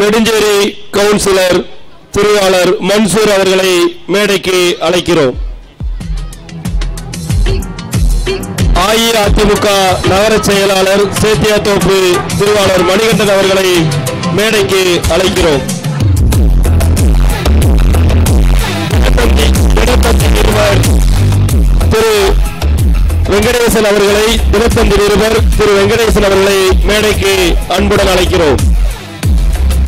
Nedunjeri councillor திருவாளர் மன்சூர் அவர்களை மேடைக்கு அழைக்கிறோம். அஇஅதிமுக நகர செயலாளர் சேத்தியாத்தோப்பு திருவாளர் மணிகண்டன் அவர்களை மேடைக்கு அழைக்கிறோம். தினத்தந்தி நிருபர் திரு வெங்கடேசன் அவர்களை தினத்தந்தி நிருபர் திரு வெங்கடேசன் அவர்களை மேடைக்கு அன்புடன் அழைக்கிறோம்.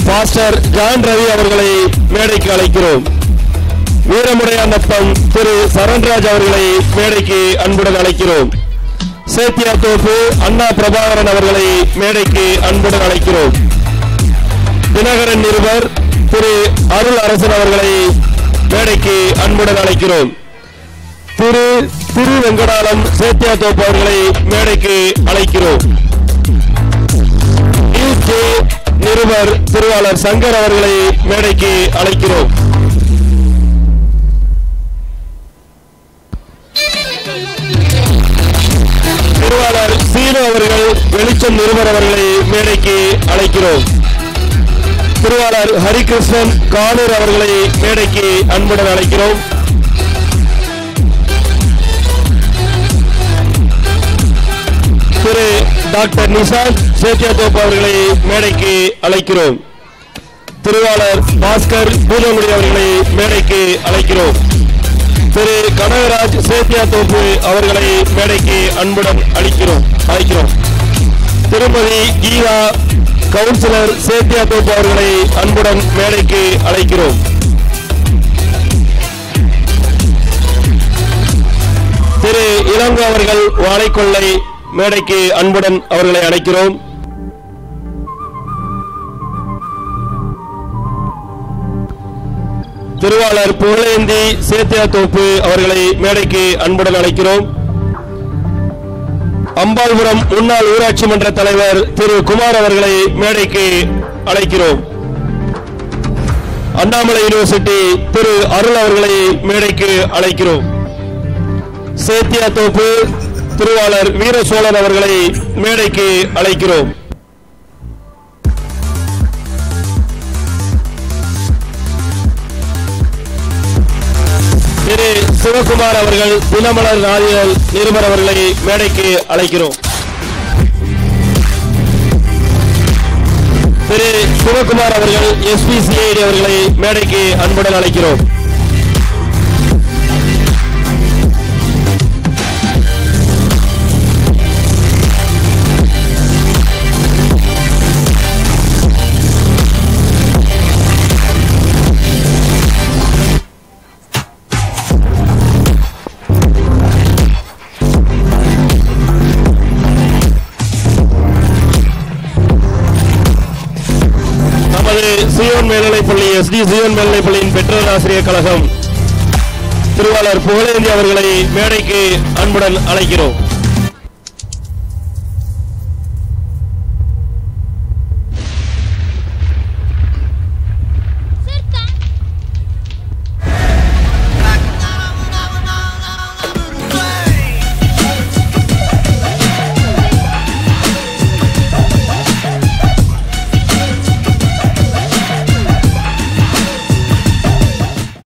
பாஸ்டர் ஜான் ரவி அவர்களை மேடைக்கு அழைக்கிறோம். வீரமுடையாண்டப்பம் திரு சரண்ராஜ் அவர்களை மேடைக்கு அன்புடன் அழைக்கிறோம். சேத்தியாத்தோப்பு அண்ணா பிரபாகரன் அவர்களை மேடைக்கு அன்புடன் அழைக்கிறோம். தினகரன் நிருபர் திரு அருள் அரசன் அவர்களை மேடைக்கு அன்புடன் அழைக்கிறோம். திரு வெங்கடாலம் சேத்தியாத்தோப்பு அவர்களை மேடைக்கு அழைக்கிறோம். நிருபர் திருவாளர் சங்கர் அவர்களை மேடைக்கு அழைக்கிறோம். திருவாளர் சீனு அவர்கள் வெளிச்சம் நிருபர் அவர்களை மேடைக்கு அழைக்கிறோம். திருவாளர் ஹரிகிருஷ்ணன் கானூர் அவர்களை மேடைக்கு அன்புடன் அழைக்கிறோம். திரு டாக்டர் நிஷாந்த் சேத்தியாத்தோப்பு அவர்களை மேடைக்கு அழைக்கிறோம். திருவாளர் பாஸ்கர் பூஜமுடி அவர்களை மேடைக்கு அழைக்கிறோம். திரு கனகராஜ் சேத்தியாத்தோப்பு அவர்களை மேடைக்கு அன்புடன் அழைக்கிறோம். திருமதி கீதா கவுன்சிலர் சேத்தியாத்தோப்பு அவர்களை அன்புடன் மேடைக்கு அழைக்கிறோம். திரு இளங்கோ அவர்கள் வாழைக்கொள்ளை மேடைக்கு அன்புடன் அவர்களை அழைக்கிறோம். திருவாளர் புகழேந்தி சேத்தியாத்தோப்பு அவர்களை மேடைக்கு அன்புடன் அழைக்கிறோம். அம்பாள்புரம் முன்னாள் ஊராட்சி மன்ற தலைவர் திரு குமார் அவர்களை மேடைக்கு அழைக்கிறோம். அண்ணாமலை யூனிவர்சிட்டி திரு அருள் அவர்களை மேடைக்கு அழைக்கிறோம். சேத்தியாத்தோப்பு திருவாளர் வீர சோழன் அவர்களை மேடைக்கு அழைக்கிறோம். திரு சிவகுமார் அவர்கள் தினமலர் நாளிதழ் நிருபர் அவர்களை மேடைக்கு அழைக்கிறோம். திரு சிவகுமார் அவர்கள் SPCID அவர்களை மேடைக்கு அன்புடன் அழைக்கிறோம். சியோன் மேல்நிலைப்பள்ளி SD சியோன் மேல்நிலைப்பள்ளியின் பெற்றோர் ஆசிரியர் கழகம் திருவாளர் புகழேந்தி அவர்களை மேடைக்கு அன்புடன் அழைக்கிறோம்.